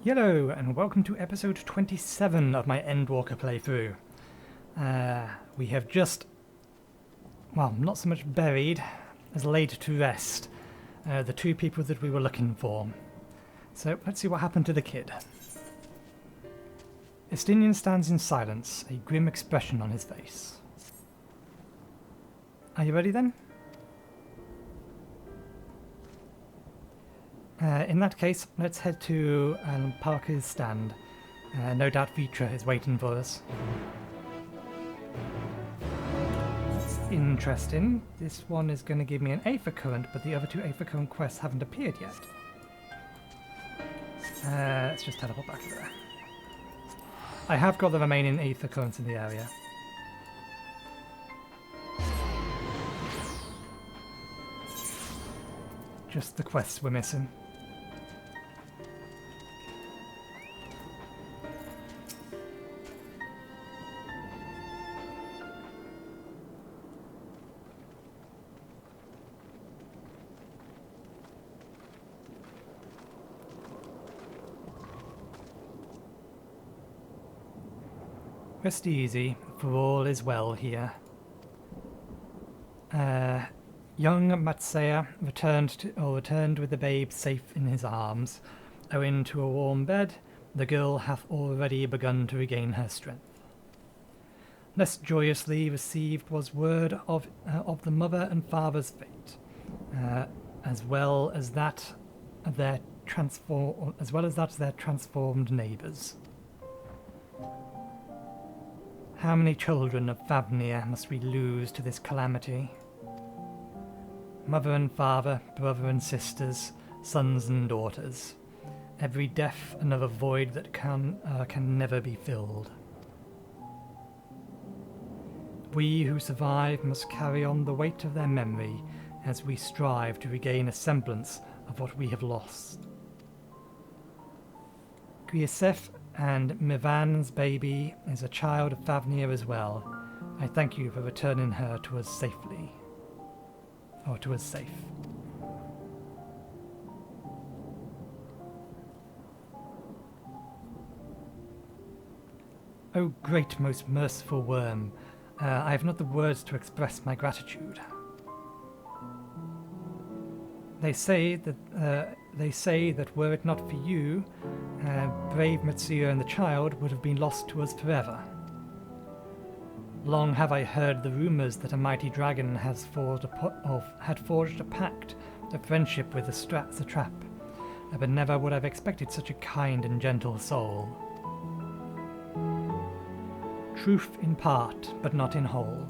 Hello, and welcome to episode 27 of my Endwalker playthrough. We have just, well, not so much buried as laid to rest the two people that we were looking for. So let's see what happened to the kid. Estinian stands in silence, a grim expression on his face. Are you ready then? In that case, let's head to Parker's stand. No doubt Vrtra is waiting for us. That's interesting. This one is going to give me an Aether Current, but the other two Aether Current quests haven't appeared yet. Let's just teleport back over there. I have got the remaining Aether Currents in the area. Just the quests we're missing. Rest easy, for all is well here. Young Matsaya returned with the babe safe in his arms. Owing to a warm bed, the girl hath already begun to regain her strength. Less joyously received was word of the mother and father's fate, as well as that their transformed neighbours. How many children of Favnia must we lose to this calamity? Mother and father, brother and sisters, sons and daughters. Every death another void that can never be filled. We who survive must carry on the weight of their memory as we strive to regain a semblance of what we have lost. Griesef and Mivan's baby is a child of Favnia as well. I thank you for returning her to us safely. Or to us safe. Oh great, most merciful worm, I have not the words to express my gratitude. They say that were it not for you, brave Matsuya and the child would have been lost to us forever. Long have I heard the rumours that a mighty dragon had forged a pact of friendship with the Vrtra, but never would I have expected such a kind and gentle soul. Truth in part, but not in whole.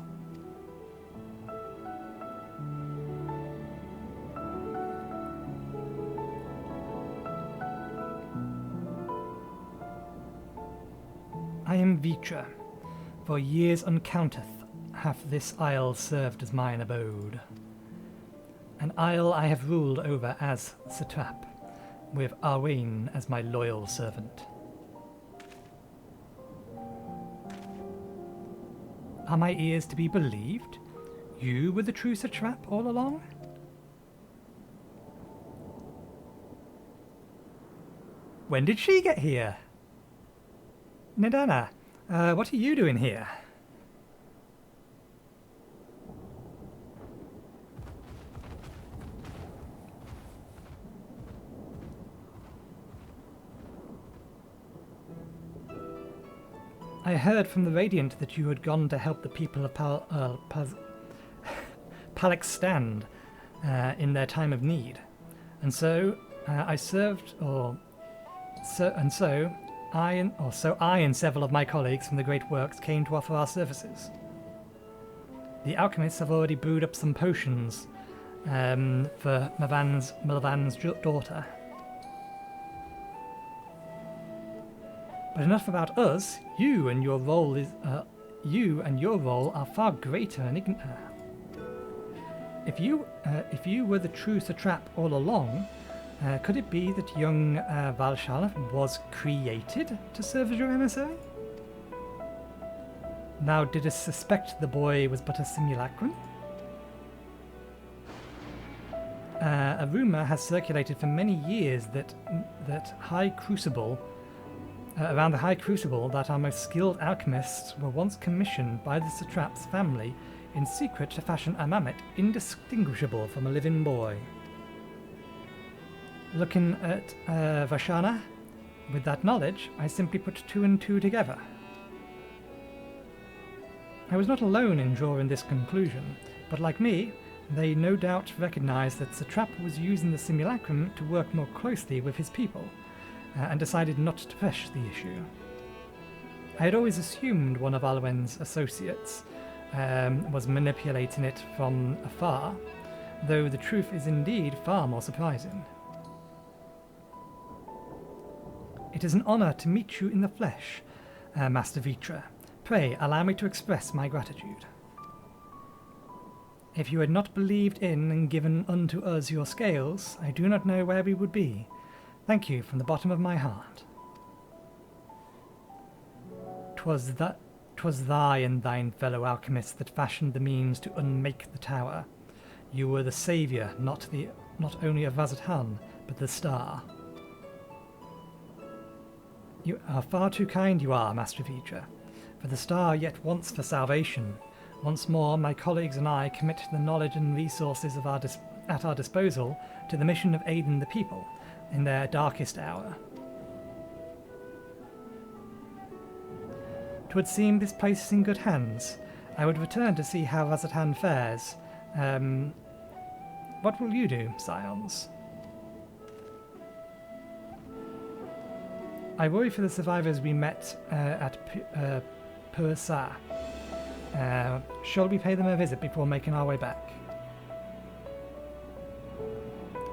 I am Vrtra. For years uncounteth hath this isle served as mine abode. An isle I have ruled over as Vrtra, with Arwain as my loyal servant. Are my ears to be believed? You were the true Vrtra all along? When did she get here? Nidhana, what are you doing here? I heard from the Radiant that you had gone to help the people of Palek's stand in their time of need, and so I and several of my colleagues from the Great Works came to offer our services. The alchemists have already brewed up some potions for Milvan's daughter. But enough about us. You and your role are far greater and if you were the true Vrtra all along, could it be that young Valshal was created to serve as your emissary? Thou didst suspect the boy was but a simulacrum? A rumour has circulated for many years that around the High Crucible that our most skilled alchemists were once commissioned by the satrap's family in secret to fashion a mammoth indistinguishable from a living boy. Looking at Vashana, with that knowledge, I simply put two and two together. I was not alone in drawing this conclusion, but like me, they no doubt recognised that Satrap was using the simulacrum to work more closely with his people, and decided not to push the issue. I had always assumed one of Alwen's associates was manipulating it from afar, though the truth is indeed far more surprising. It is an honour to meet you in the flesh, Master Vrtra. Pray allow me to express my gratitude. If you had not believed in and given unto us your scales, I do not know where we would be. Thank you from the bottom of my heart. 'Twas thy and thine fellow alchemists that fashioned the means to unmake the tower. You were the saviour, not only of Vazathan, but the star. You are far too kind, you are, Master Vrtra. For the star yet wants for salvation. Once more, my colleagues and I commit the knowledge and resources at our disposal to the mission of aiding the people in their darkest hour. 'Twould seem this place is in good hands. I would return to see how Vazathan fares. What will you do, Scions? I worry for the survivors we met at Pursa. Shall we pay them a visit before making our way back?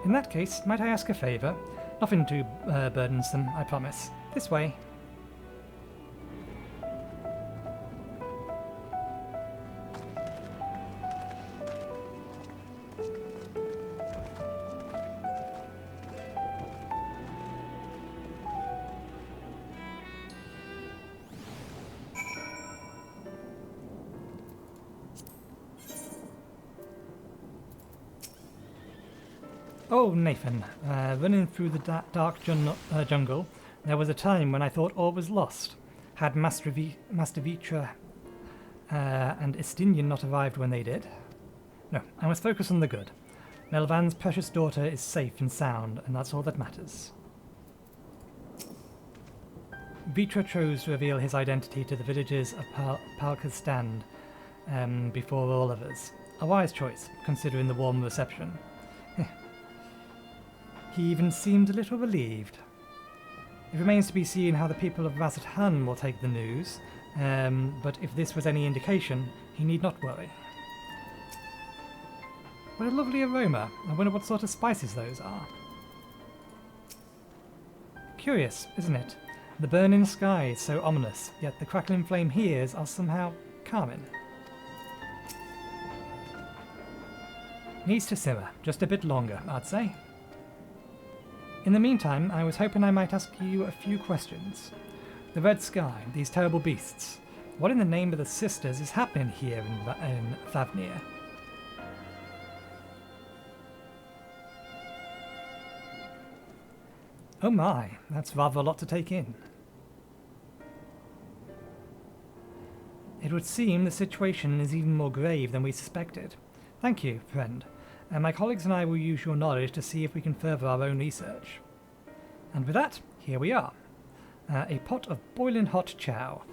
In that case, might I ask a favour? Nothing too burdensome, I promise. This way. Oh, Nathan, running through the dark jungle, there was a time when I thought all was lost. Had Master Vrtra and Estinian not arrived when they did? No, I must focus on the good. Melvan's precious daughter is safe and sound, and that's all that matters. Vrtra chose to reveal his identity to the villagers of Palka's stand before all others. A wise choice, considering the warm reception. He even seemed a little relieved. It remains to be seen how the people of Vazathan will take the news, but if this was any indication, he need not worry. What a lovely aroma. I wonder what sort of spices those are. Curious, isn't it? The burning sky is so ominous, yet the crackling flame here are somehow calming. Needs to simmer, just a bit longer, I'd say. In the meantime, I was hoping I might ask you a few questions. The red sky, these terrible beasts. What in the name of the sisters is happening here in Thavnir? Oh my, that's rather a lot to take in. It would seem the situation is even more grave than we suspected. Thank you, friend. And my colleagues and I will use your knowledge to see if we can further our own research. And with that, here we are. A pot of boiling hot chow,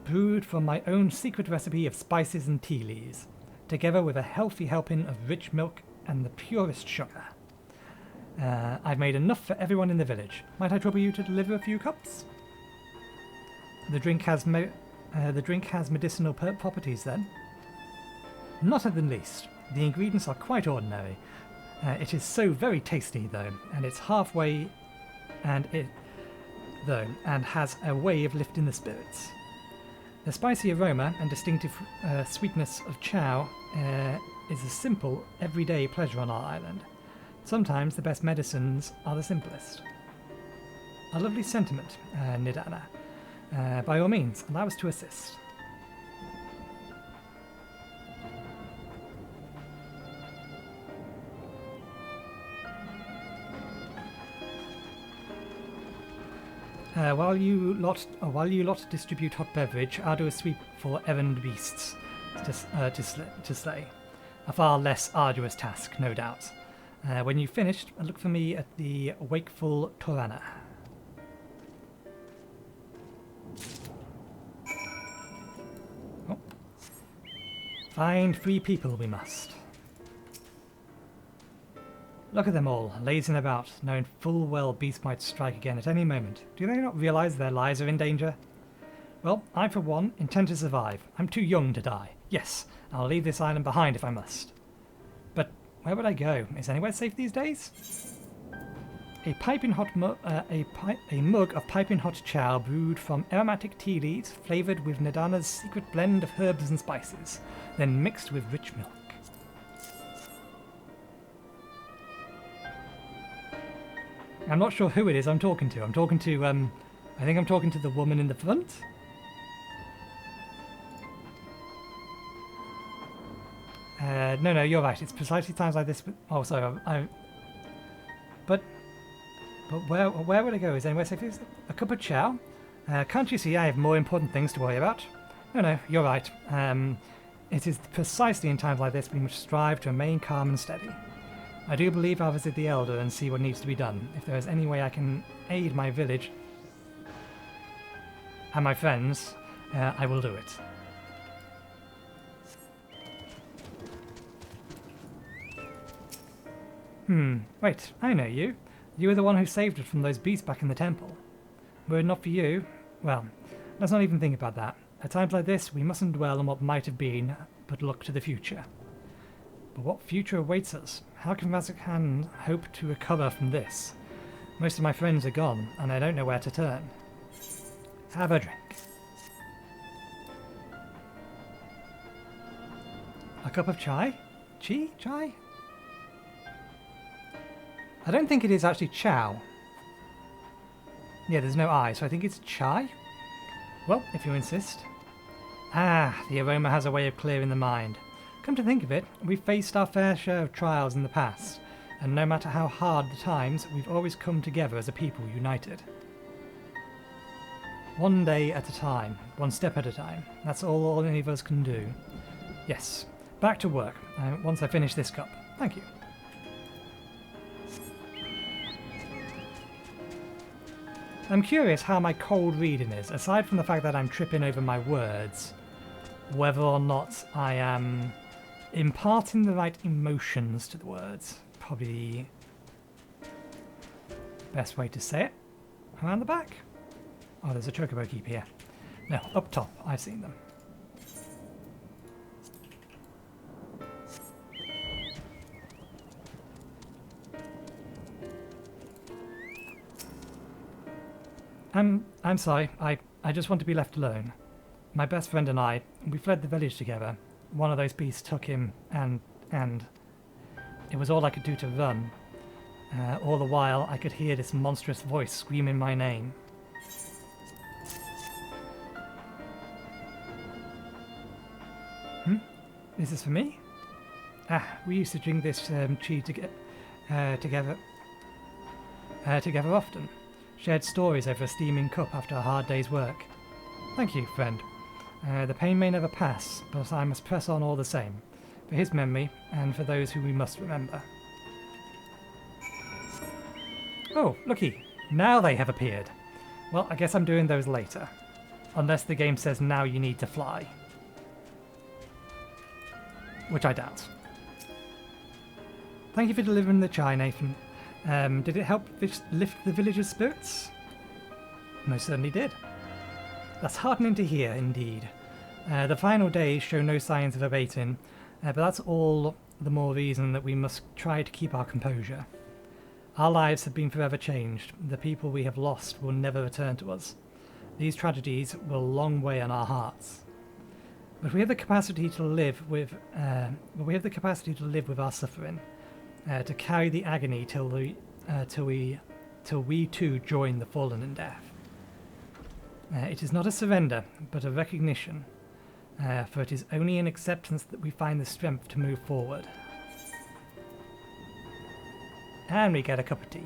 brewed from my own secret recipe of spices and tea leaves, together with a healthy helping of rich milk and the purest sugar. I've made enough for everyone in the village. Might I trouble you to deliver a few cups? The drink has medicinal properties, then? Not at the least. The ingredients are quite ordinary. It is so very tasty, though, and it's halfway, and has a way of lifting the spirits. The spicy aroma and distinctive sweetness of chow is a simple, everyday pleasure on our island. Sometimes the best medicines are the simplest. A lovely sentiment, Nidhana. By all means, allow us to assist. While you lot distribute hot beverage, I'll do a sweep for errand beasts to slay. A far less arduous task, no doubt. When you've finished, look for me at the Wakeful Torana. Oh. Find 3 people we must. Look at them all, lazing about, knowing full well beasts might strike again at any moment. Do they not realise their lives are in danger? Well, I for one intend to survive. I'm too young to die. Yes, I'll leave this island behind if I must. But where would I go? Is anywhere safe these days? A mug of piping hot chow brewed from aromatic tea leaves, flavoured with Nidhana's secret blend of herbs and spices, then mixed with rich milk. I'm not sure who it is I'm talking to. I think I'm talking to the woman in the front. No, you're right. It's precisely times like this. Oh, sorry. But where would I go? Is anywhere safe? A cup of chow? Can't you see I have more important things to worry about? No, you're right. It is precisely in times like this we must strive to remain calm and steady. I do believe I'll visit the Elder and see what needs to be done. If there is any way I can aid my village and my friends, I will do it. Wait, I know you. You were the one who saved us from those beasts back in the temple. Were it not for you, well, let's not even think about that. At times like this, we mustn't dwell on what might have been, but look to the future. But what future awaits us? How can Mazakhan hope to recover from this? Most of my friends are gone, and I don't know where to turn. Have a drink. A cup of chai? Chai? I don't think it is actually chow. Yeah, there's no I, so I think it's chai? Well, if you insist. Ah, the aroma has a way of clearing the mind. Come to think of it, we've faced our fair share of trials in the past, and no matter how hard the times, we've always come together as a people united. One day at a time, one step at a time. That's all any of us can do. Yes, back to work, once I finish this cup. Thank you. I'm curious how my cold reading is, aside from the fact that I'm tripping over my words, whether or not I am imparting the right emotions to the words. Probably the best way to say it. Around the back? Oh, there's a chocobo keep here. No, up top. I've seen them. I'm sorry. I just want to be left alone. My best friend and I, we fled the village together. One of those beasts took him, and it was all I could do to run. All the while, I could hear this monstrous voice screaming my name. This is for me? Ah, we used to drink this tea together often. Shared stories over a steaming cup after a hard day's work. Thank you, friend. The pain may never pass, but I must press on all the same, for his memory and for those who we must remember. Oh, looky! Now they have appeared! Well, I guess I'm doing those later. Unless the game says now you need to fly. Which I doubt. Thank you for delivering the chai, Nathan. Did it help lift the villagers' spirits? Most certainly did. That's heartening to hear, indeed. The final days show no signs of abating, but that's all the more reason that we must try to keep our composure. Our lives have been forever changed. The people we have lost will never return to us. These tragedies will long weigh on our hearts. But we have the capacity to live with our suffering, to carry the agony till we too join the fallen in death. It is not a surrender, but a recognition, for it is only in acceptance that we find the strength to move forward. And we get a cup of tea.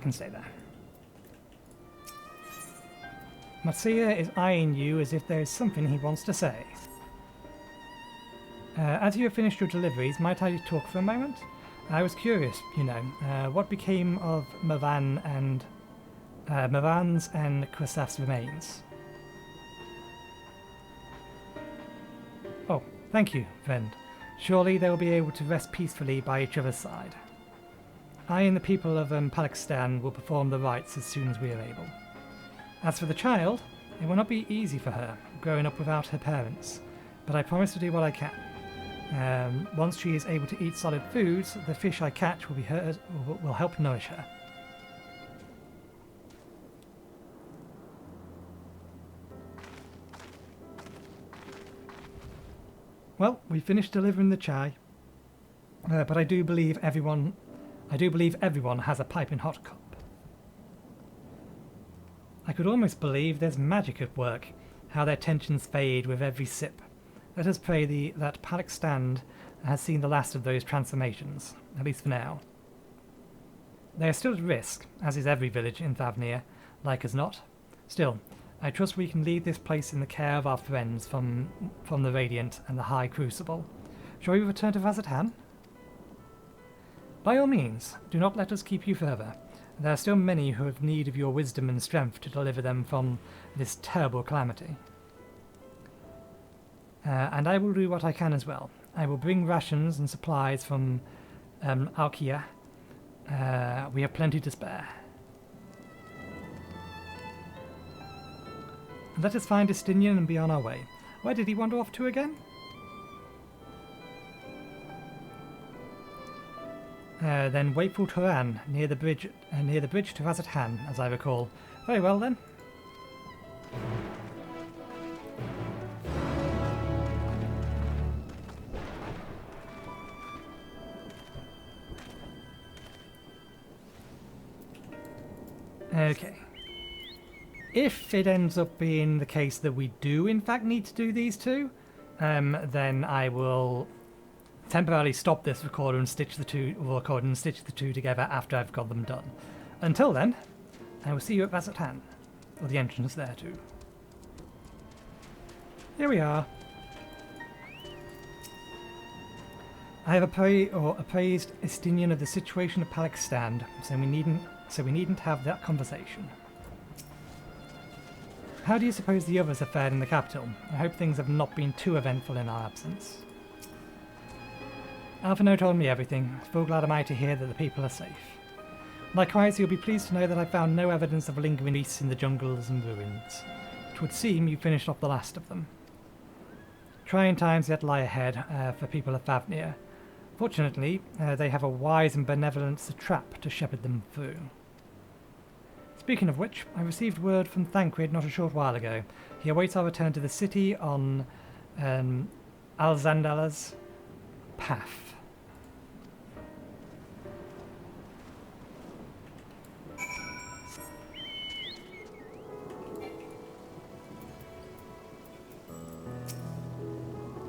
can stay there. Matsuya is eyeing you as if there is something he wants to say. As you have finished your deliveries, might I talk for a moment? I was curious, you know, what became of Mavan's and Krasaf's remains? Oh, thank you, friend. Surely they will be able to rest peacefully by each other's side. I and the people of Palakistan will perform the rites as soon as we are able. As for the child, it will not be easy for her, growing up without her parents, but I promise to do what I can. Once she is able to eat solid foods, the fish I catch will help nourish her. Well, we finished delivering the chai, but I do believe everyone has a piping hot cup. I could almost believe there's magic at work, how their tensions fade with every sip. Let us pray that Palakistan has seen the last of those transformations, at least for now. They are still at risk, as is every village in Thavnir, like as not. Still, I trust we can leave this place in the care of our friends from the Radiant and the High Crucible. Shall we return to Vrtra? By all means, do not let us keep you further. There are still many who have need of your wisdom and strength to deliver them from this terrible calamity. And I will do what I can as well. I will bring rations and supplies from Alkia. We have plenty to spare. Let us find Estinian and be on our way. Where did he wander off to again? Then Wakeful Turan, near the bridge to Vrtra, as I recall. Very well then. Okay. If it ends up being the case that we do in fact need to do these two, then I will temporarily stop this recorder and stitch the two together after I've got them done. Until then, I will see you at Vrtra, or the entrance there too. Here we are. I have appraised Estinian of the situation of Palakistan, so we needn't have that conversation. How do you suppose the others have fared in the capital? I hope things have not been too eventful in our absence. Alphino told me everything. Full glad am I to hear that the people are safe. Likewise, you'll be pleased to know that I found no evidence of lingering beasts in the jungles and ruins. It would seem you finished off the last of them. Trying times yet lie ahead for people of Thavnir. Fortunately, they have a wise and benevolent Satrap to shepherd them through. Speaking of which, I received word from Thancred not a short while ago. He awaits our return to the city on Alzandala's path.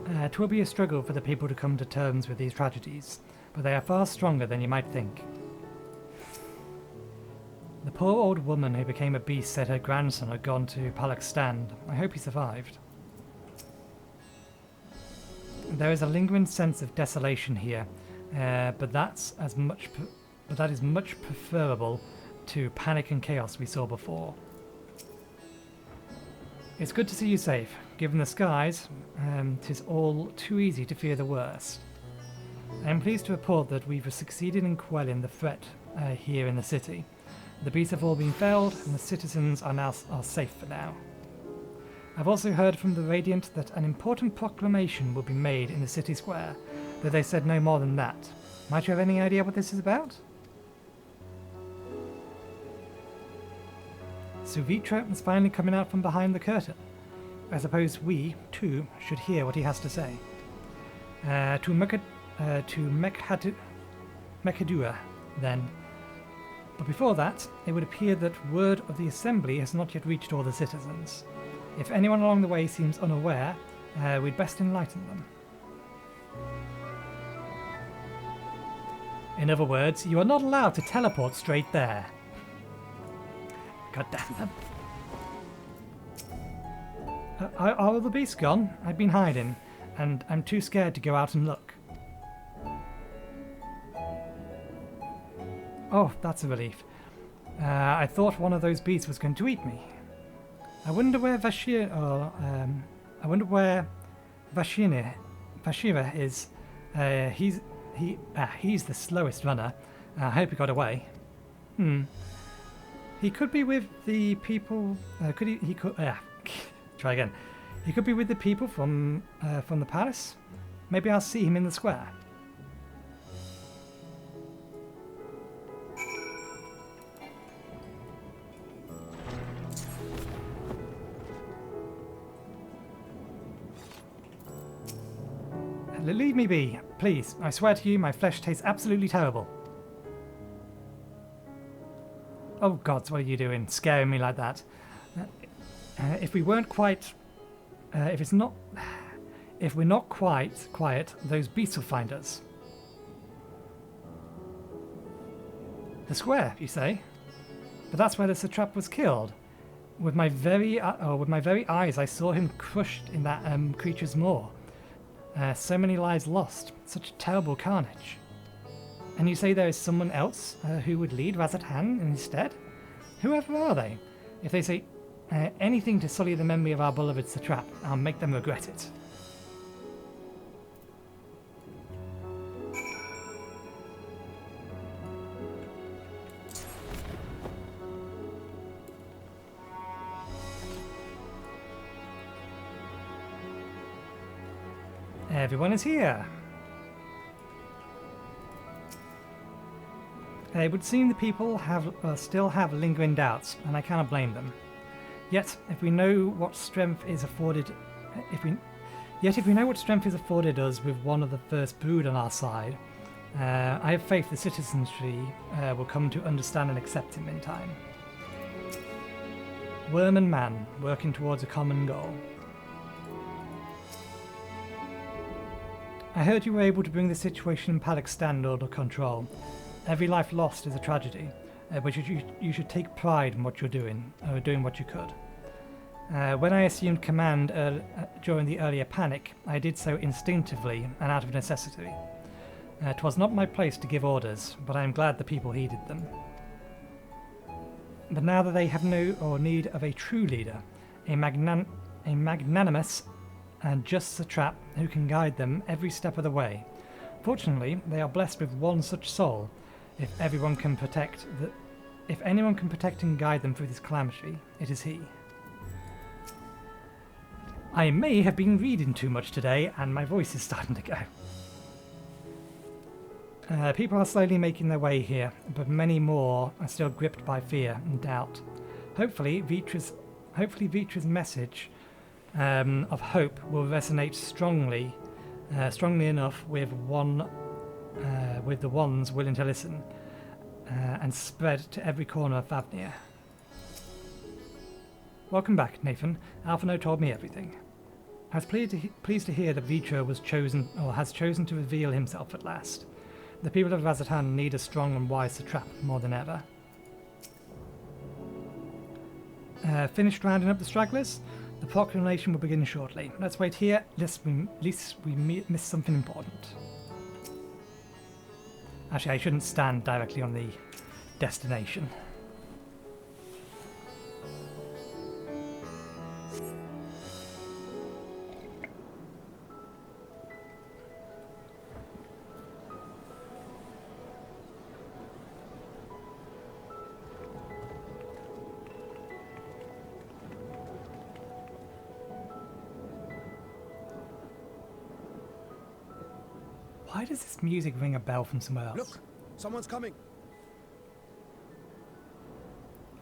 It will be a struggle for the people to come to terms with these tragedies, but they are far stronger than you might think. The poor old woman who became a beast said her grandson had gone to Palakistan. I hope he survived. There is a lingering sense of desolation here, but that is much preferable to panic and chaos we saw before. It's good to see you safe. Given the skies, 'tis all too easy to fear the worst. I am pleased to report that we've succeeded in quelling the threat here in the city. The beasts have all been felled, and the citizens are safe for now. I've also heard from the Radiant that an important proclamation will be made in the city square, though they said no more than that. Might you have any idea what this is about? So Vrtra is finally coming out from behind the curtain. I suppose we, too, should hear what he has to say. To Mekhadua, then. But before that, it would appear that word of the assembly has not yet reached all the citizens. If anyone along the way seems unaware, we'd best enlighten them. In other words, you are not allowed to teleport straight there. God damn them. Are all the beasts gone? I've been hiding, and I'm too scared to go out and look. Oh, that's a relief. I thought one of those beasts was going to eat me. I wonder where Vashira is. He's the slowest runner. I hope he got away. He could be with the people. He could. Try again. He could be with the people from the palace. Maybe I'll see him in the square. Leave me be, please. I swear to you, my flesh tastes absolutely terrible. Oh gods, what are you doing? Scaring me like that. If we weren't quite... if we're not quite quiet, those beasts will find us. The square, you say? But that's where the satrap was killed. With my very eyes, I saw him crushed in that creature's maw. So many lives lost. Such terrible carnage. And you say there is someone else who would lead Razathan instead? Whoever are they? If they say anything to sully the memory of our beloved satrap, I'll make them regret it. Everyone is here. It would seem the people still have lingering doubts, and I cannot blame them. Yet, if we know what strength is afforded, us with one of the first brood on our side, I have faith the citizenry will come to understand and accept him in time. Worm and man, working towards a common goal. I heard you were able to bring the situation in Palakstand under control. Every life lost is a tragedy, but you should take pride in what you're doing, or doing what you could. When I assumed command during the earlier panic, I did so instinctively and out of necessity. 'Twas not my place to give orders, but I am glad the people heeded them. But now that they have no need of a true leader, a magnanimous and just satrap who can guide them every step of the way. Fortunately, they are blessed with one such soul. If anyone can protect and guide them through this calamity, it is he. I may have been reading too much today, and my voice is starting to go. People are slowly making their way here, but many more are still gripped by fear and doubt. Hopefully, Vrtra's message of hope will resonate strongly enough with the ones willing to listen, and spread to every corner of Favnia. Welcome back, Nathan. Alphino told me everything. I was pleased to hear that Vrtra has chosen to reveal himself at last. The people of Razathan need a strong and wise satrap more than ever. Finished rounding up the stragglers? The proclamation will begin shortly. Let's wait here, lest we miss something important. Actually, I shouldn't stand directly on the destination. Why does this music ring a bell from somewhere else? Look, someone's coming.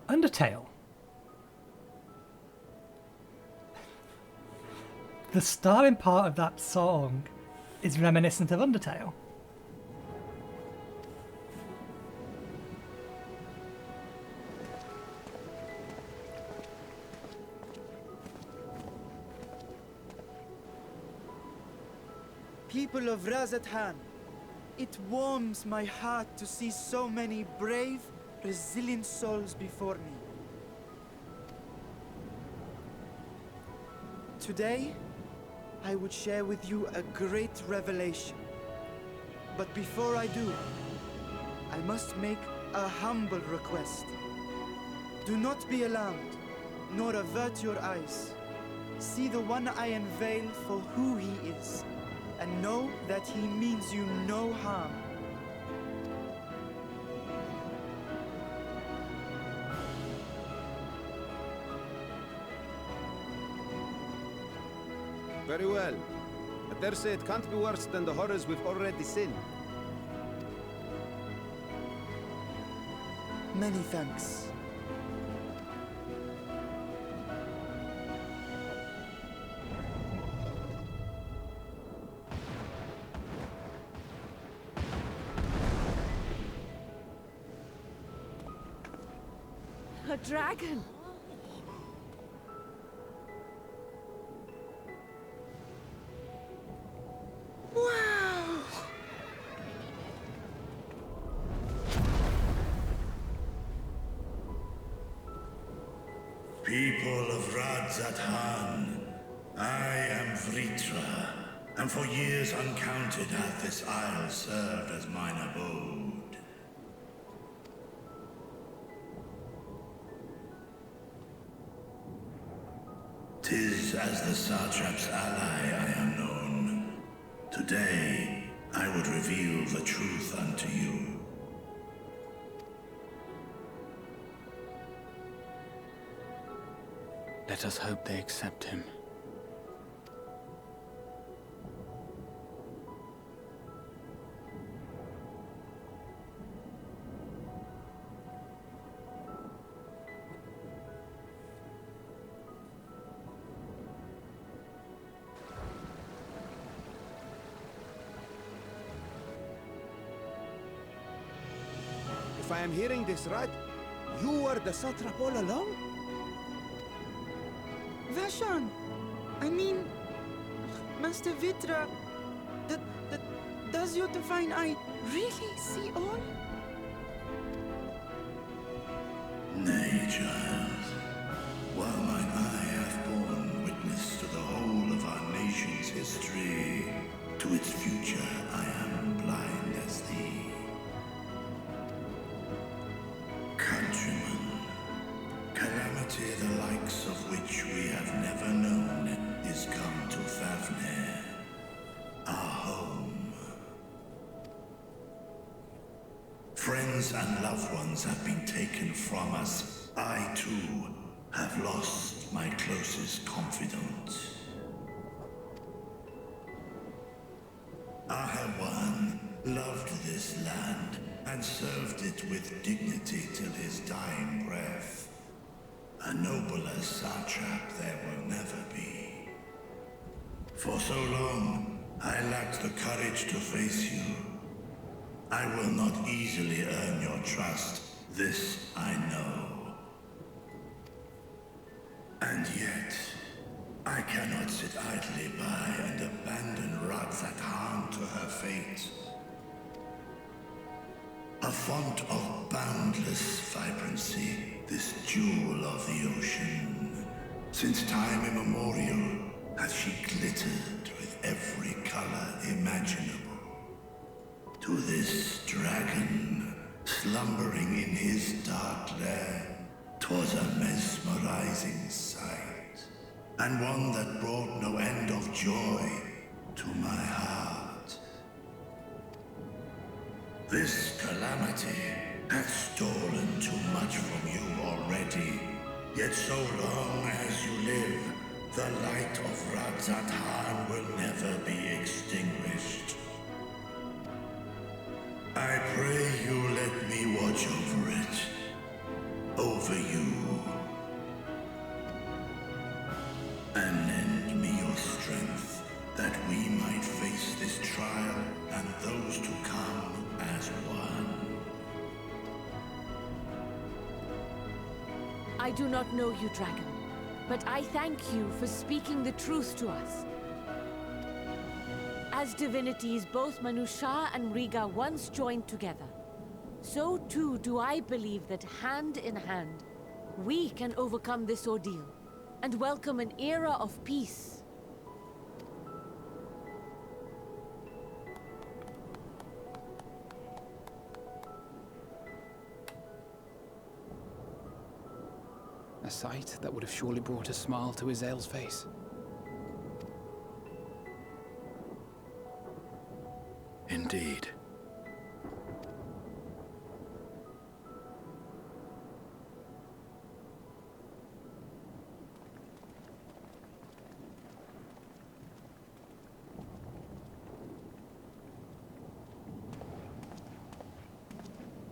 Undertale. The starting part of that song is reminiscent of Undertale. People of Razathan, it warms my heart to see so many brave, resilient souls before me. Today, I would share with you a great revelation. But before I do, I must make a humble request. Do not be alarmed, nor avert your eyes. See the one I unveil for who he is, and know that he means you no harm. Very well. I dare say it can't be worse than the horrors we've already seen. Many thanks. A dragon! Wow! People of Vrtra, I am Vrtra, and for years uncounted hath this isle served as mine abode. 'Tis as the Satrap's ally I am known. Today, I would reveal the truth unto you. Let us hope they accept him. If I am hearing this right, you were the satrap all along? Vashan! I mean, Master Vrtra, does your divine eye really see all? Nay, child. While mine eye hath borne witness to the whole of our nation's history, to its future I am blind as thee. Countrymen, calamity the likes of which we have never known is come to Fafnir, our home. Friends and loved ones have been taken from us. I, too, have lost my closest confidant. Ahawan loved this land and served it with dignity till his dying breath. A nobler satrap there will never be. For so long, I lacked the courage to face you. I will not easily earn your trust, this I know. And yet, I cannot sit idly by and abandon Vrtra to her fate. A font of boundless vibrancy, this jewel of the ocean. Since time immemorial, hath she glittered with every color imaginable. To this dragon, slumbering in his dark lair, 'twas a mesmerizing sight, and one that brought no end of joy to my heart. This calamity hath stolen too much from you already, yet so long as you live, the light of Vrtra will never be extinguished. I pray you let me watch over it, over you, and lend me your strength, that we might face this trial and those to come as one. I do not know you, dragon, but I thank you for speaking the truth to us. As divinities, both Manusha and Riga once joined together, so too do I believe that hand in hand, we can overcome this ordeal. and welcome an era of peace. A sight that would have surely brought a smile to Azael's face. Indeed.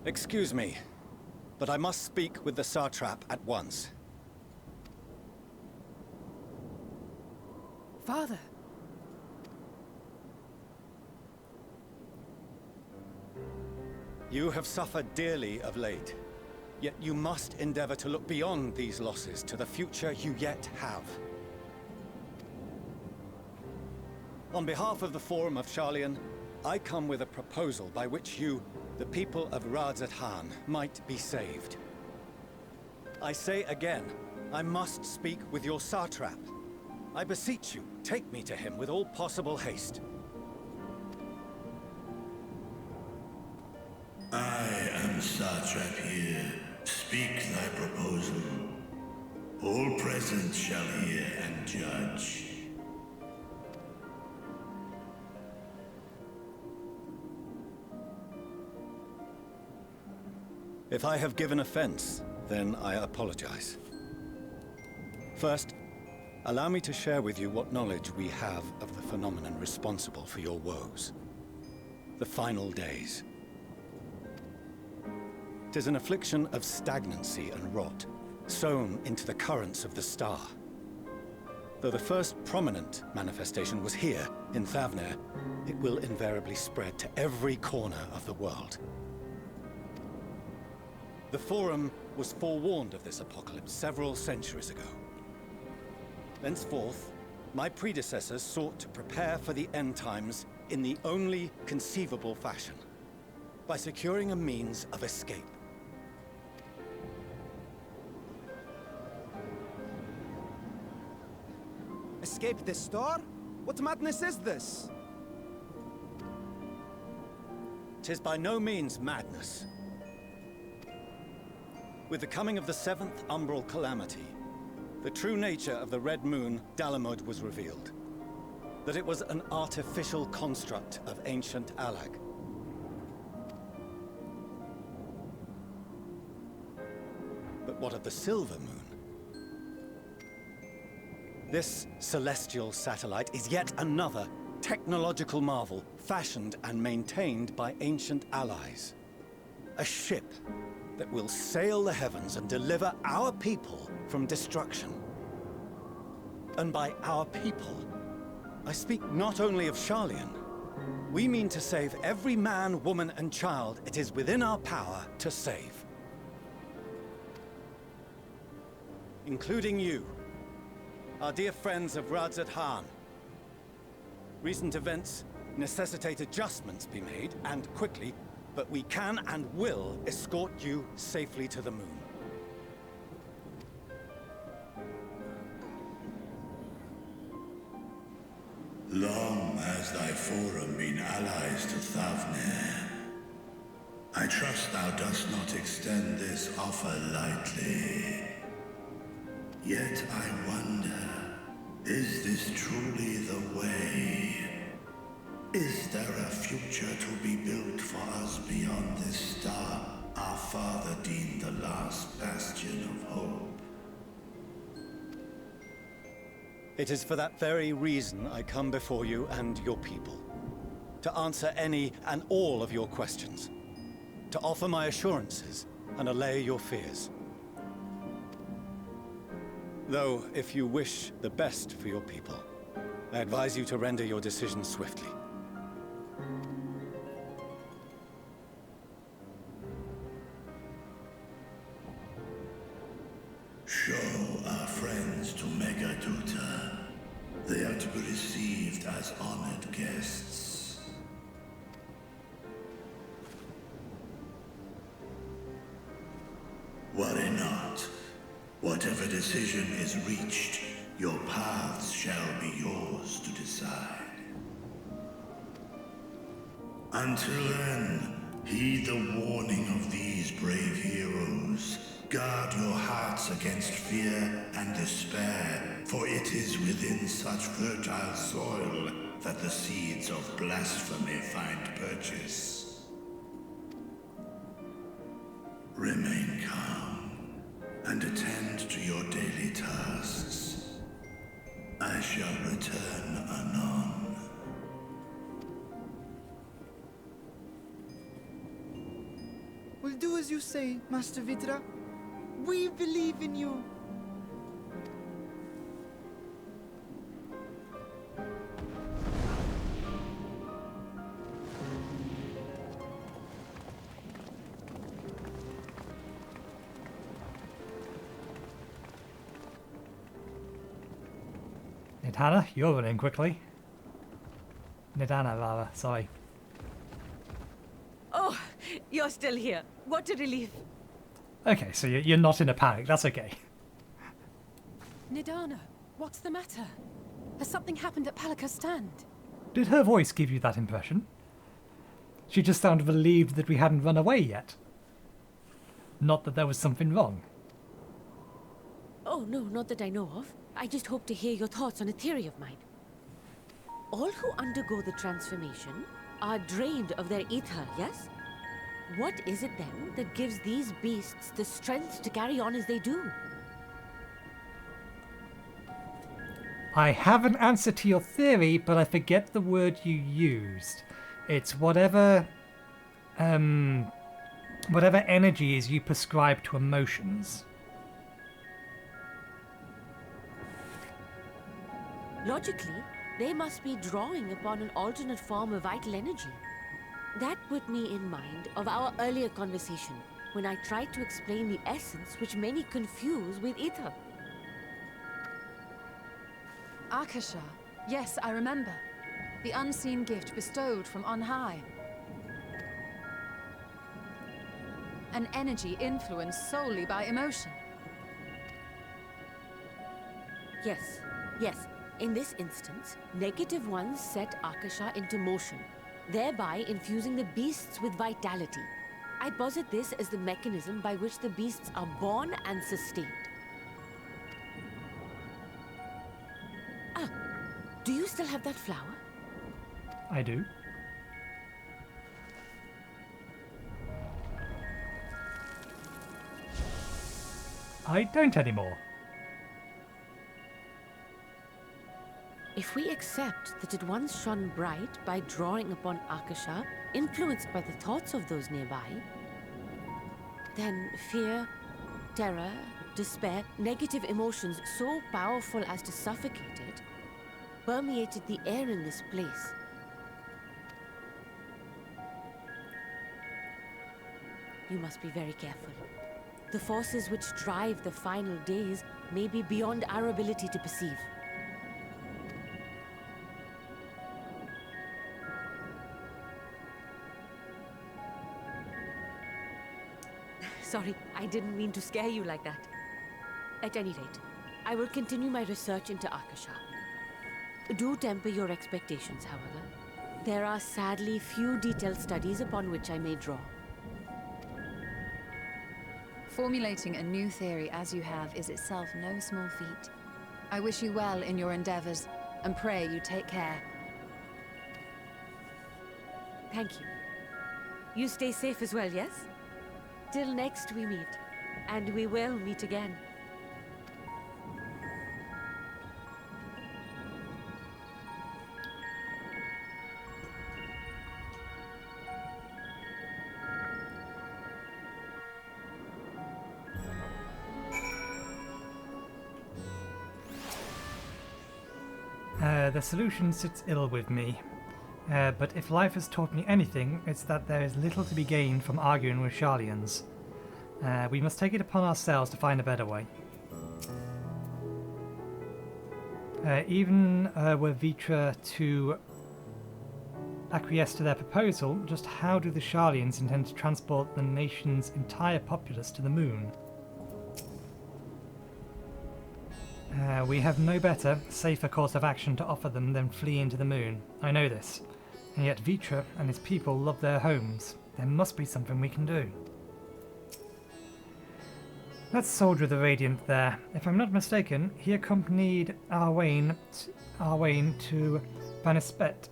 Excuse me, but I must speak with the Satrap at once. Father. You have suffered dearly of late, yet you must endeavor to look beyond these losses to the future you yet have. On behalf of the Forum of Sharlayan, I come with a proposal by which you, the people of Vrtra, might be saved. I say again, I must speak with your Satrap. I beseech you, take me to him with all possible haste. I am Satrap here. Speak thy proposal. All present shall hear and judge. If I have given offense, then I apologize. First, allow me to share with you what knowledge we have of the phenomenon responsible for your woes. The final days. 'Tis an affliction of stagnancy and rot, sown into the currents of the star. Though the first prominent manifestation was here, in Thavner, it will invariably spread to every corner of the world. The Forum was forewarned of this apocalypse several centuries ago. Thenceforth, my predecessors sought to prepare for the end times in the only conceivable fashion, by securing a means of escape. Escape the star? What madness is this? 'Tis by no means madness. With the coming of the 7th umbral calamity, the true nature of the Red Moon, Dalamud, was revealed. That it was an artificial construct of ancient Alag. But what of the Silver Moon? This celestial satellite is yet another technological marvel fashioned and maintained by ancient allies. A ship that will sail the heavens and deliver our people from destruction. And by our people, I speak not only of Sharlayan. We mean to save every man, woman, and child it is within our power to save. Including you, our dear friends of Vrtra. Recent events necessitate adjustments be made, and quickly, but we can and will escort you safely to the moon. Long has thy Forum been allies to Thavner. I trust thou dost not extend this offer lightly. Yet I wonder, is this truly the way? Is there a future to be built for us beyond this star our father deemed the last bastion of hope? It is for that very reason I come before you and your people. To answer any and all of your questions. To offer my assurances and allay your fears. Though, if you wish the best for your people, I advise you to render your decision swiftly. Show our friends to Megaduta. They are to be received as honored guests. Worry not. Whatever decision is reached, your paths shall be yours to decide. Until then, heed the warning of these brave heroes. Guard your hearts against fear and despair, for it is within such fertile soil that the seeds of blasphemy find purchase. Remain calm and attend to your daily tasks. I shall return anon. We'll do as you say, Master Vrtra. We believe in you. Nidhana, you're running quickly. Nidhana, rather, sorry. Oh, you're still here. What a relief. Okay, so you're not in a panic, that's okay. Nidhana, what's the matter? Has something happened at Palika's stand? Did her voice give you that impression? She just sounded relieved that we hadn't run away yet. Not that there was something wrong. Oh, no, not that I know of. I just hope to hear your thoughts on a theory of mine. All who undergo the transformation are drained of their ether, yes? What is it then that gives these beasts the strength to carry on as they do? I have an answer to your theory, but I forget the word you used. It's whatever energy is you prescribe to emotions. Logically, they must be drawing upon an alternate form of vital energy. That put me in mind of our earlier conversation, when I tried to explain the essence which many confuse with ether. Akasha. Yes, I remember. The unseen gift bestowed from on high. An energy influenced solely by emotion. Yes, yes. In this instance, negative ones set Akasha into motion, thereby infusing the beasts with vitality. I posit this as the mechanism by which the beasts are born and sustained. Ah, do you still have that flower? I do. I don't anymore. If we accept that it once shone bright by drawing upon Akasha, influenced by the thoughts of those nearby, then fear, terror, despair, negative emotions so powerful as to suffocate it, permeated the air in this place. You must be very careful. The forces which drive the final days may be beyond our ability to perceive. Sorry, I didn't mean to scare you like that. At any rate, I will continue my research into Akasha. Do temper your expectations, however. There are sadly few detailed studies upon which I may draw. Formulating a new theory as you have is itself no small feat. I wish you well in your endeavors, and pray you take care. Thank you. You stay safe as well, yes? Till next we meet, and we will meet again. The solution sits ill with me. But if life has taught me anything, it's that there is little to be gained from arguing with Sharlians. We must take it upon ourselves to find a better way. Even were Vrtra to acquiesce to their proposal, just how do the Sharlians intend to transport the nation's entire populace to the moon? We have no better, safer course of action to offer them than fleeing to the moon. I know this. And yet Vrtra and his people love their homes. There must be something we can do. That soldier of the Radiant there, if I'm not mistaken, he accompanied Arwain to Banispet.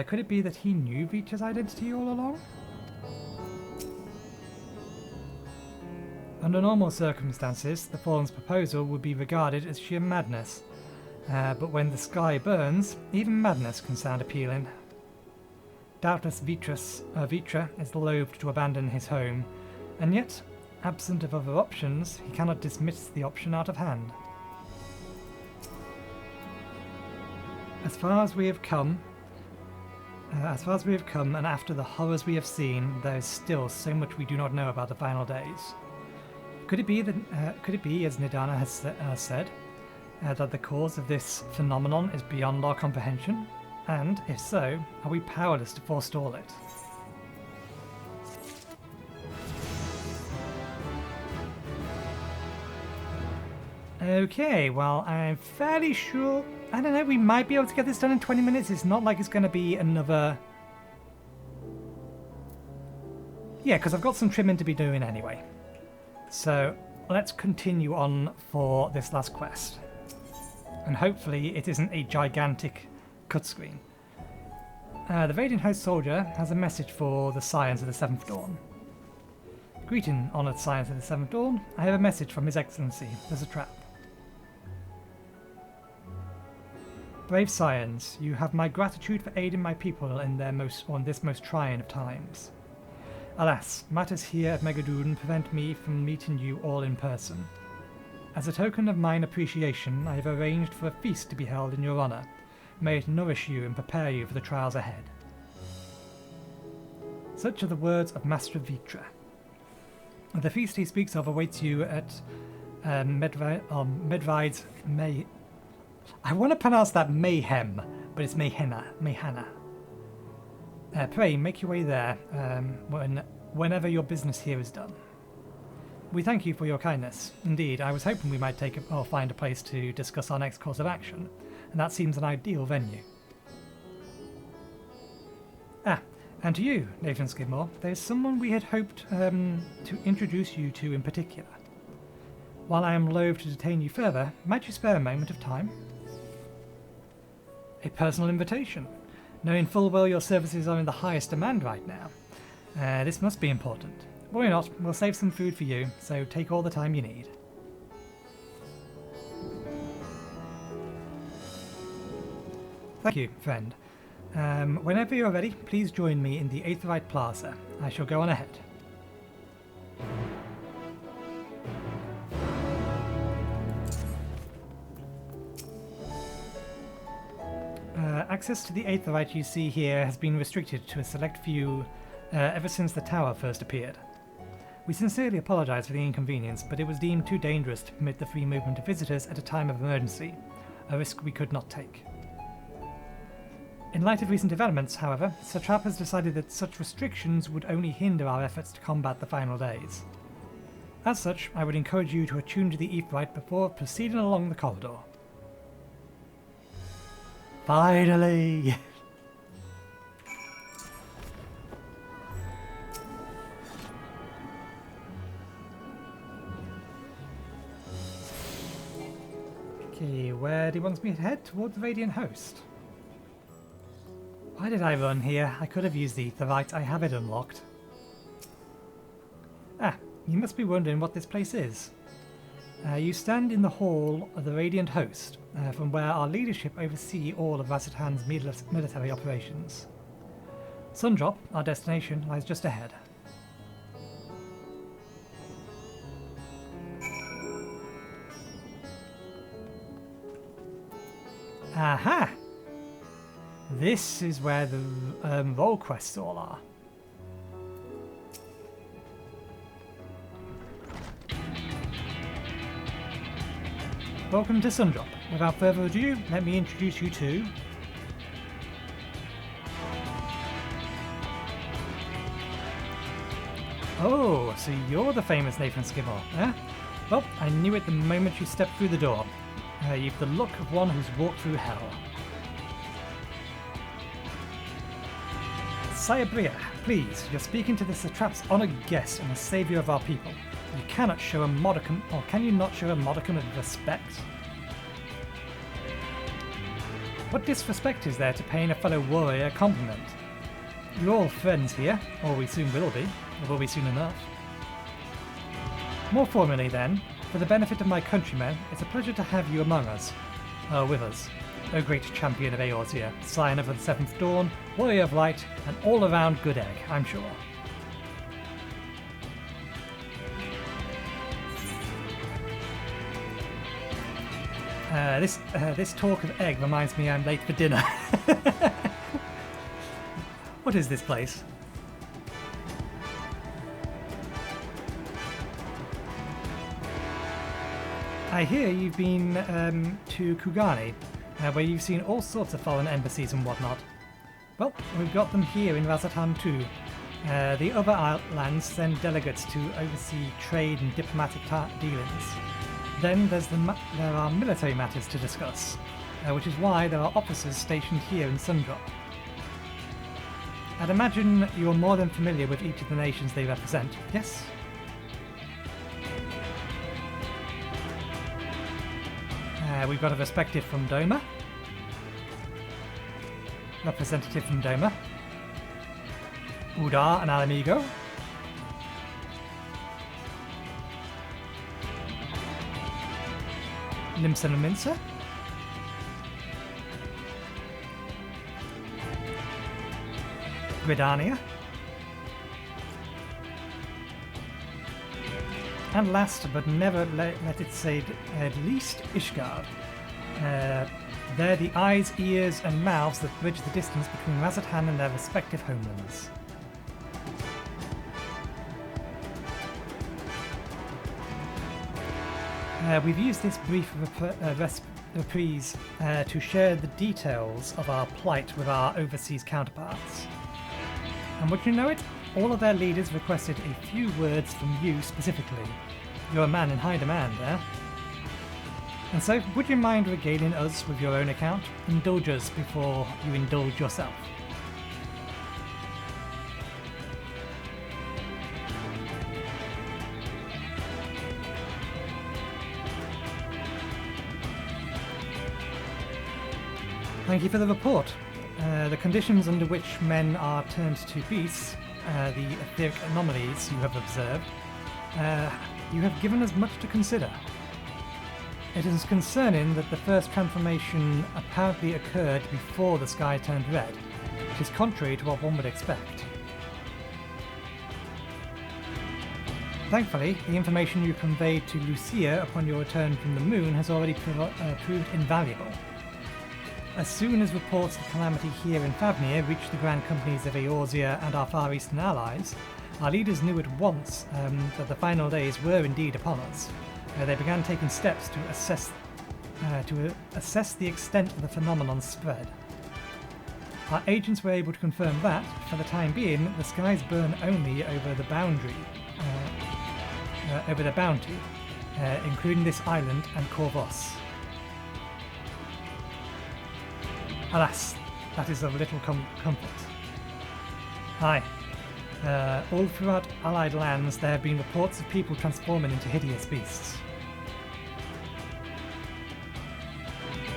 Could it be that he knew Vrtra's identity all along? Under normal circumstances, the Fallen's proposal would be regarded as sheer madness. But when the sky burns, even madness can sound appealing. Doubtless Vrtra is loath to abandon his home, and yet, absent of other options, he cannot dismiss the option out of hand. As far as we have come, and after the horrors we have seen, there is still so much we do not know about the final days. Could it be, as Nidhana has said, that the cause of this phenomenon is beyond our comprehension? And, if so, are we powerless to forestall it? Okay, well, I'm fairly sure... I don't know, we might be able to get this done in 20 minutes. It's not like it's going to be another... Yeah, because I've got some trimming to be doing anyway. So, let's continue on for this last quest. And hopefully it isn't a gigantic cutscreen. The Radiant Host Soldier has a message for the Scions of the Seventh Dawn. Greeting, honoured Scions of the Seventh Dawn. I have a message from His Excellency. There's a trap. Brave Scions, you have my gratitude for aiding my people in this most trying of times. Alas, matters here at Megadoon prevent me from meeting you all in person. As a token of mine appreciation, I have arranged for a feast to be held in your honour. May it nourish you and prepare you for the trials ahead. Such are the words of Master Vrtra. The feast he speaks of awaits you at Medride's May. I want to pronounce that Mayhem, but it's Mayhana. Pray, make your way there whenever your business here is done. We thank you for your kindness. Indeed, I was hoping we might find a place to discuss our next course of action, and that seems an ideal venue. And to you, Nathan Skidmore, there's someone we had hoped to introduce you to in particular. While I am loath to detain you further, might you spare a moment of time? A personal invitation. Knowing full well your services are in the highest demand right now. This must be important. Worry not, we'll save some food for you, so take all the time you need. Thank you, friend. Whenever you're ready, please join me in the Aetherite Plaza. I shall go on ahead. Access to the Aetherite you see here has been restricted to a select few ever since the tower first appeared. We sincerely apologise for the inconvenience, but it was deemed too dangerous to permit the free movement of visitors at a time of emergency, a risk we could not take. In light of recent developments, however, Sir Trap has decided that such restrictions would only hinder our efforts to combat the final days. As such, I would encourage you to attune to the Aetherite before proceeding along the corridor. Finally! Okay, where do he want me to head? Toward the Radiant Host. Why did I run here? I could have used the Aetherite. I have it unlocked. You must be wondering what this place is. You stand in the hall of the Radiant Host, from where our leadership oversee all of Razitan's military operations. Sundrop, our destination, lies just ahead. Aha! This is where the role quests all are. Welcome to Sundrop. Without further ado, let me introduce you to... Oh, so you're the famous Nathan Skidmore, eh? Well, I knew it the moment you stepped through the door. You've the look of one who's walked through hell. Sire Bria, please, you're speaking to the satrap's honoured guest and the saviour of our people. You cannot show a modicum, or can you not show a modicum of respect? What disrespect is there to paying a fellow warrior a compliment? You're all friends here, or we soon will be, or will be soon enough. More formally then, for the benefit of my countrymen, it's a pleasure to have you among us, with us. O great champion of Eorzea, scion of the Seventh Dawn, warrior of light, and all-around good egg, I'm sure. This talk of egg reminds me I'm late for dinner. What is this place? I hear you've been to Kugani, where you've seen all sorts of foreign embassies and whatnot. Well, we've got them here in Razatan too. The other islands send delegates to oversee trade and diplomatic dealings. Then there are military matters to discuss, which is why there are officers stationed here in Sundrop. I'd imagine you're more than familiar with each of the nations they represent, yes? We've got a representative from Doma. Udar and Alamigo. Limson and Mincer. Gridania. And last but never let it say at least, Ishgard. They're the eyes, ears and mouths that bridge the distance between Razatan and their respective homelands. We've used this brief reprise to share the details of our plight with our overseas counterparts. And would you know it? All of their leaders requested a few words from you specifically. You're a man in high demand, eh? And so, would you mind regaling us with your own account? Indulge us before you indulge yourself. Thank you for the report. The conditions under which men are turned to beasts, the etheric anomalies you have observed, you have given us much to consider. It is concerning that the first transformation apparently occurred before the sky turned red, which is contrary to what one would expect. Thankfully, the information you conveyed to Lucia upon your return from the moon has already proved invaluable. As soon as reports of calamity here in Fafnir reached the grand companies of Eorzea and our Far Eastern allies, our leaders knew at once that the final days were indeed upon us. They began taking steps to assess the extent of the phenomenon's spread. Our agents were able to confirm that, for the time being, the skies burn only over the boundary, over the bounty, including this island and Corvos. Alas, that is of little comfort. Aye. All throughout Allied lands there have been reports of people transforming into hideous beasts.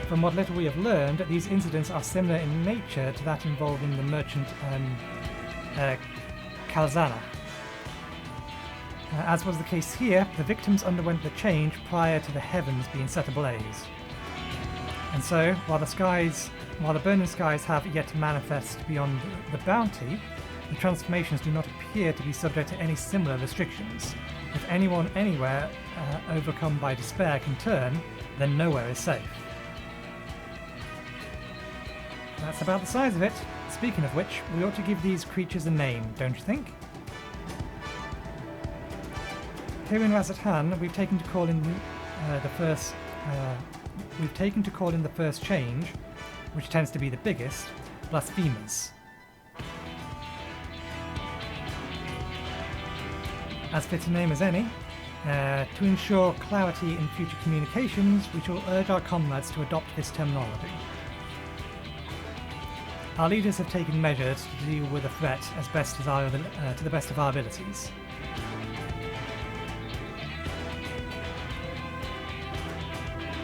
From what little we have learned, these incidents are similar in nature to that involving the merchant Kalzana. As was the case here, the victims underwent the change prior to the heavens being set ablaze. And so, while the burning skies have yet to manifest beyond the bounty, the transformations do not appear to be subject to any similar restrictions. If anyone anywhere overcome by despair can turn, then nowhere is safe. That's about the size of it. Speaking of which, we ought to give these creatures a name, don't you think? Here in Razatan, we've taken to call in the first change, which tends to be the biggest, blasphemers. As fits a name as any, To ensure clarity in future communications, we shall urge our comrades to adopt this terminology. Our leaders have taken measures to deal with the threat to the best of our abilities.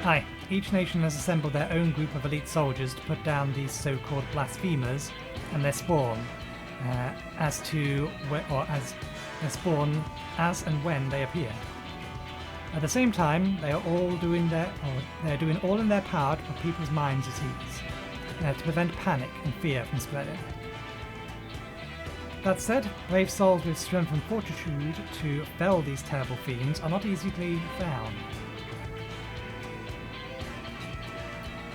Aye, each nation has assembled their own group of elite soldiers to put down these so-called blasphemers and their spawn, as and when they appear. At the same time, they are doing all in their power to put people's minds at ease, to prevent panic and fear from spreading. That said, brave souls with strength and fortitude to fell these terrible fiends are not easily found.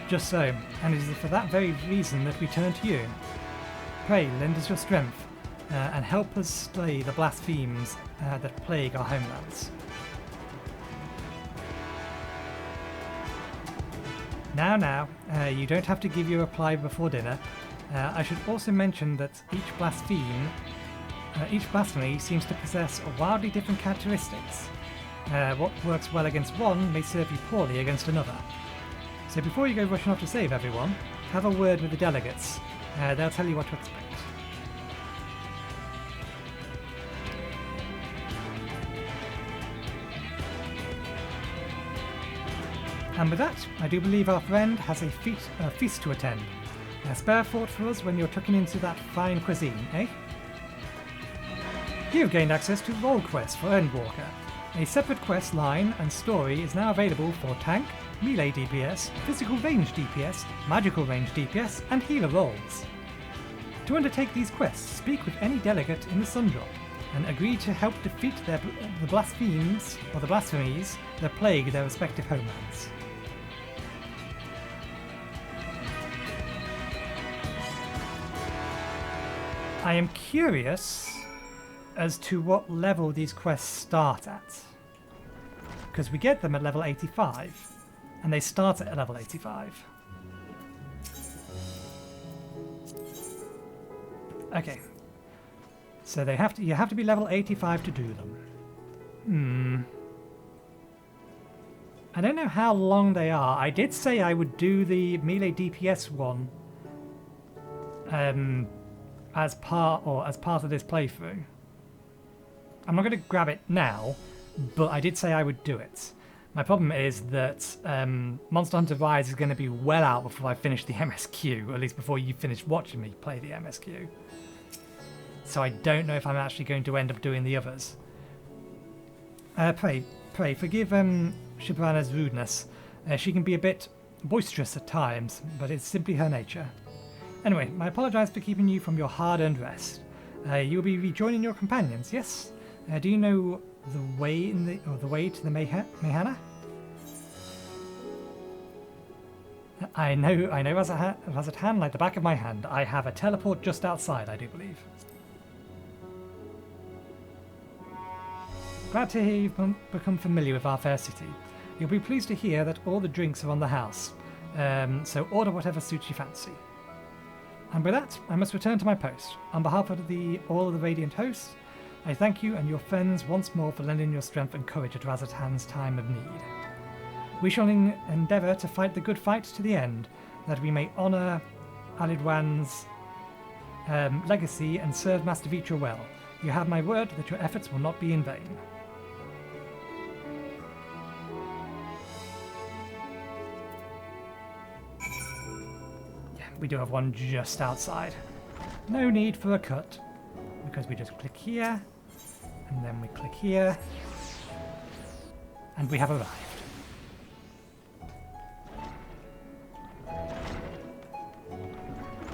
Just so, and it is for that very reason that we turn to you. Pray, lend us your strength, and help us slay the blasphemes that plague our homelands. Now, you don't have to give your reply before dinner. I should also mention that each blasphemy seems to possess wildly different characteristics. What works well against one may serve you poorly against another. So before you go rushing off to save everyone, have a word with the delegates. They'll tell you what to expect. And with that, I do believe our friend has a feast to attend. Spare thought for us when you're tucking into that fine cuisine, eh? You've gained access to Roll Quest for Endwalker. A separate quest line and story is now available for tank, melee DPS, physical range DPS, magical range DPS, and healer roles. To undertake these quests, speak with any delegate in the Sundrop, and agree to help defeat the blasphemies that plague their respective homelands. I am curious as to what level these quests start at, because we get them at level 85, and they start at level 85. Okay, so you have to be level 85 to do them. I don't know how long they are. I did say I would do the melee DPS one as part of this playthrough. I'm not going to grab it now, but I did say I would do it. My problem is that Monster Hunter Rise is going to be well out before I finish the MSQ, at least before you finish watching me play the MSQ. So I don't know if I'm actually going to end up doing the others. Pray, forgive Shibrana's rudeness. She can be a bit boisterous at times, but it's simply her nature. Anyway, I apologise for keeping you from your hard-earned rest. You'll be rejoining your companions, yes? Do you know the way the way to the Nidhana? I know as at hand like the back of my hand. I have a teleport just outside, I do believe. Glad to hear you've become familiar with our fair city. You'll be pleased to hear that all the drinks are on the house, so order whatever suits your fancy. And with that, I must return to my post. On behalf of all of the Radiant hosts, I thank you and your friends once more for lending your strength and courage at Razzatan's time of need. We shall endeavour to fight the good fight to the end, that we may honour Alidwan's legacy and serve Master Vrtra well. You have my word that your efforts will not be in vain. We do have one just outside. No need for a cut, because we just click here, and then we click here, and we have arrived.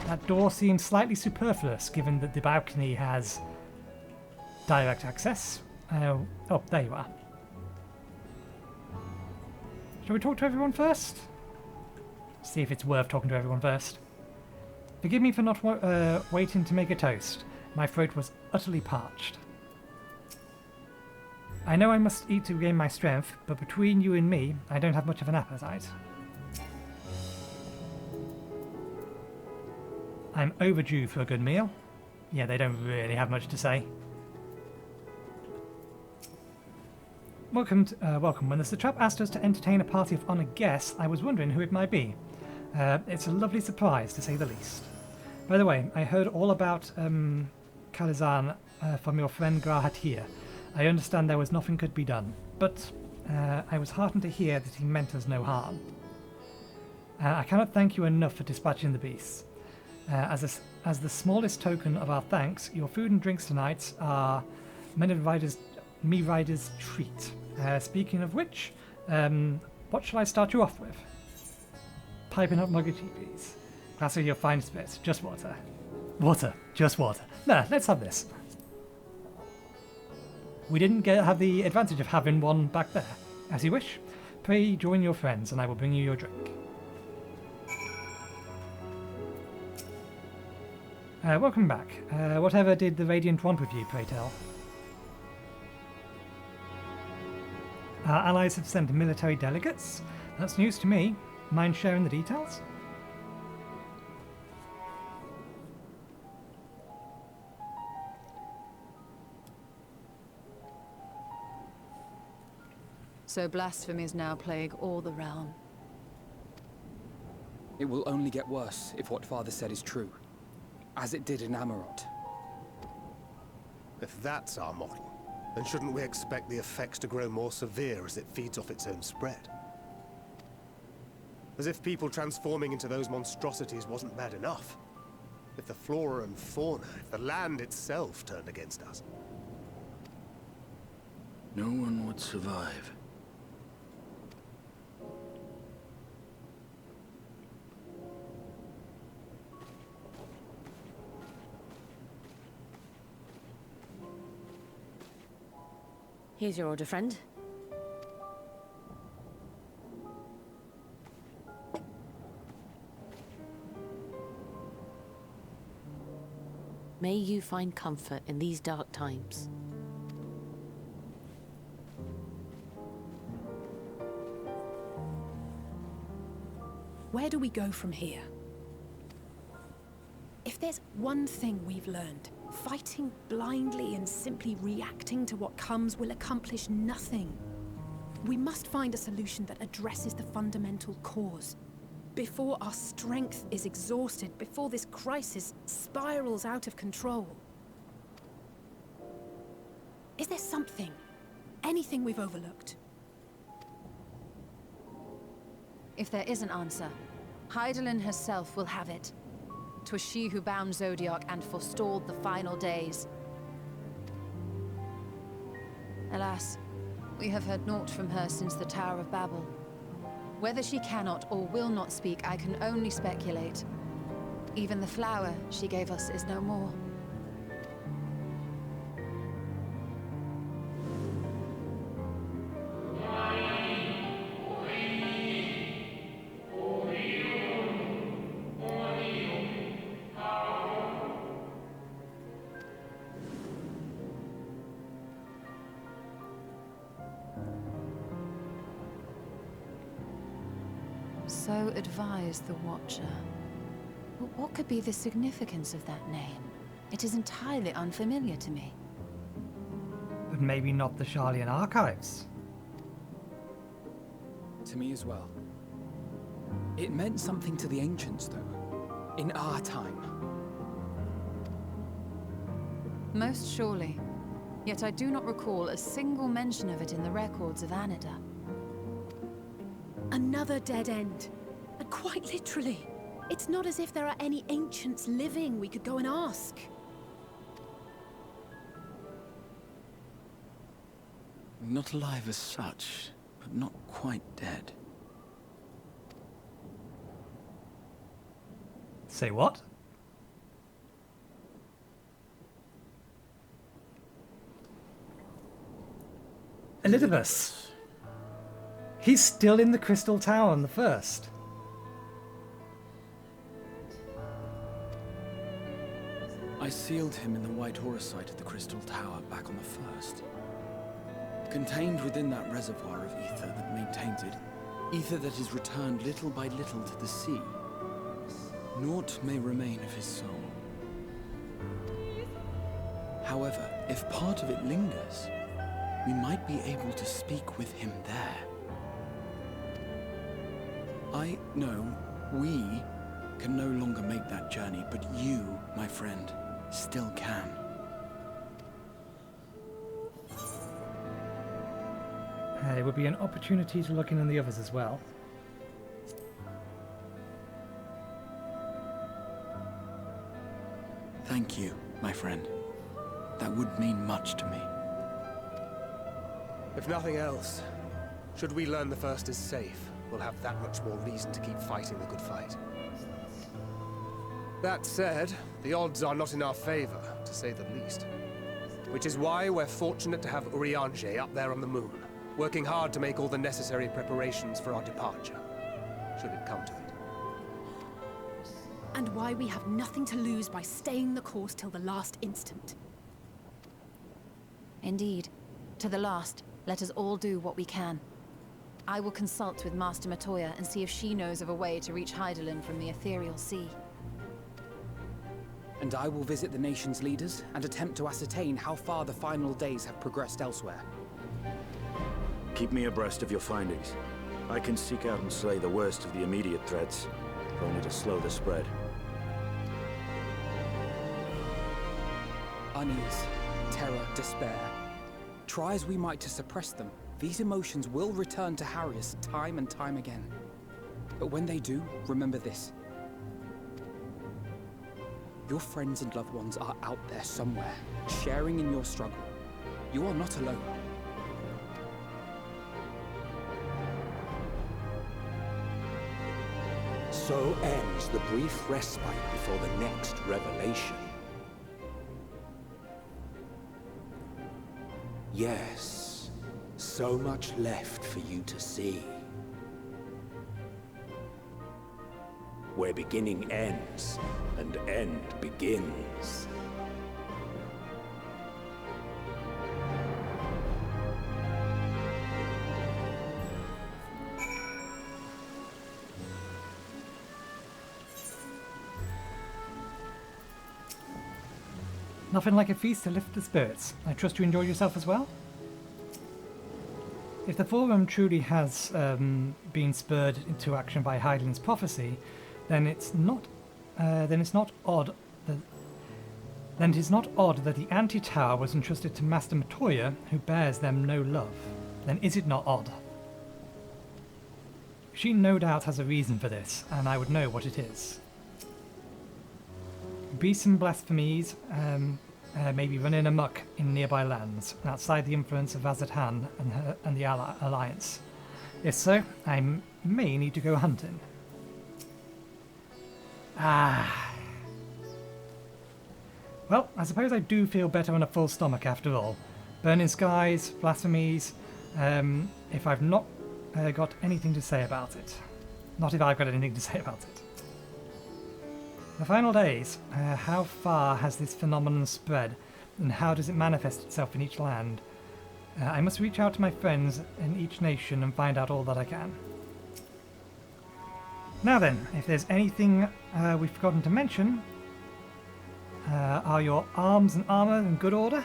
That door seems slightly superfluous, given that the balcony has direct access. Oh, there you are. Shall we talk to everyone first? See if it's worth talking to everyone first. Forgive me for not waiting to make a toast. My throat was utterly parched. I know I must eat to regain my strength, but between you and me, I don't have much of an appetite. I'm overdue for a good meal. Yeah, they don't really have much to say. Welcome. When the satrap asked us to entertain a party of honoured guests, I was wondering who it might be. It's a lovely surprise, to say the least. By the way, I heard all about Khalizan from your friend Grahatir. I understand there was nothing could be done, but I was heartened to hear that he meant us no harm. I cannot thank you enough for dispatching the beasts. As the smallest token of our thanks, your food and drinks tonight are me rider's treat. Speaking of which, what shall I start you off with? Piping up mug of tea, please. Glass of your finest bit. Just water. Water. Just water. There, let's have this. We didn't have the advantage of having one back there. As you wish. Pray join your friends and I will bring you your drink. Welcome back. Whatever did the Radiant want with you, pray tell? Our allies have sent military delegates. That's news to me. Mind sharing the details? So blasphemies now plague all the realm. It will only get worse if what Father said is true, as it did in Amarot. If that's our model, then shouldn't we expect the effects to grow more severe as it feeds off its own spread? As if people transforming into those monstrosities wasn't bad enough. If the flora and fauna, if the land itself turned against us. No one would survive. Here's your order, friend. May you find comfort in these dark times. Where do we go from here? If there's one thing we've learned, fighting blindly and simply reacting to what comes will accomplish nothing. We must find a solution that addresses the fundamental cause. Before our strength is exhausted, before this crisis spirals out of control. Is there something, anything we've overlooked? If there is an answer, Hydaelyn herself will have it. 'Twas she who bound Zodiac and forestalled the final days. Alas, we have heard naught from her since the Tower of Babel. Whether she cannot or will not speak, I can only speculate. Even the flower she gave us is no more. So advised the Watcher. But what could be the significance of that name? It is entirely unfamiliar to me. But maybe not the Sharlayan archives. To me as well. It meant something to the ancients, though. In our time. Most surely. Yet I do not recall a single mention of it in the records of Anida. Another dead end. And quite literally. It's not as if there are any ancients living we could go and ask. Not alive as such, but not quite dead. Say what? Elizabeth. He's still in the Crystal Tower on the first. I sealed him in the White Horus site at the Crystal Tower back on the first. Contained within that reservoir of ether that maintains it, ether that is returned little by little to the sea, naught may remain of his soul. However, if part of it lingers, we might be able to speak with him there. I know we can no longer make that journey, but you, my friend, still can. There would be an opportunity to look in on the others as well. Thank you, my friend. That would mean much to me. If nothing else, should we learn the First is safe, we'll have that much more reason to keep fighting the good fight. That said, the odds are not in our favor, to say the least. Which is why we're fortunate to have Urianger up there on the moon, working hard to make all the necessary preparations for our departure, should it come to it. And why we have nothing to lose by staying the course till the last instant. Indeed. To the last, let us all do what we can. I will consult with Master Matoya and see if she knows of a way to reach Hydaelyn from the ethereal sea. And I will visit the nation's leaders and attempt to ascertain how far the final days have progressed elsewhere. Keep me abreast of your findings. I can seek out and slay the worst of the immediate threats, if only to slow the spread. Unease, terror, despair. Try as we might to suppress them, these emotions will return to harry us time and time again. But when they do, remember this. Your friends and loved ones are out there somewhere, sharing in your struggle. You are not alone. So ends the brief respite before the next revelation. Yes, so much left for you to see. Where beginning ends, and end begins. Nothing like a feast to lift the spirits. I trust you enjoyed yourself as well? If the Forum truly has been spurred into action by Hydaelyn's prophecy, then it is not odd that the anti-tower was entrusted to Master Matoya, who bears them no love. Then is it not odd? She no doubt has a reason for this, and I would know what it is. Beasts and blasphemies may be running amok in nearby lands, outside the influence of Azathan and the Alliance. If so, I may need to go hunting. Well, I suppose I do feel better on a full stomach after all. Burning skies, blasphemies, if I've not got anything to say about it. Not if I've got anything to say about it. The final days, how far has this phenomenon spread, and how does it manifest itself in each land? I must reach out to my friends in each nation and find out all that I can. Now then, if there's anything we've forgotten to mention, are your arms and armour in good order?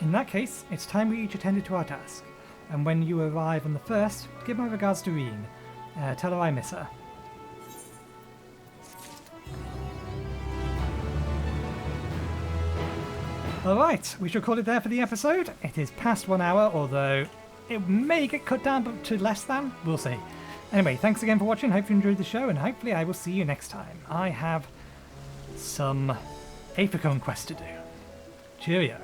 In that case, it's time we each attended to our task. And when you arrive on the first, give my regards to Reen. Tell her I miss her. Alright, we shall call it there for the episode. It is past 1 hour, although it may get cut down to less than. We'll see. Anyway, thanks again for watching. Hope you enjoyed the show, and hopefully I will see you next time. I have some Aphicon quest to do. Cheerio.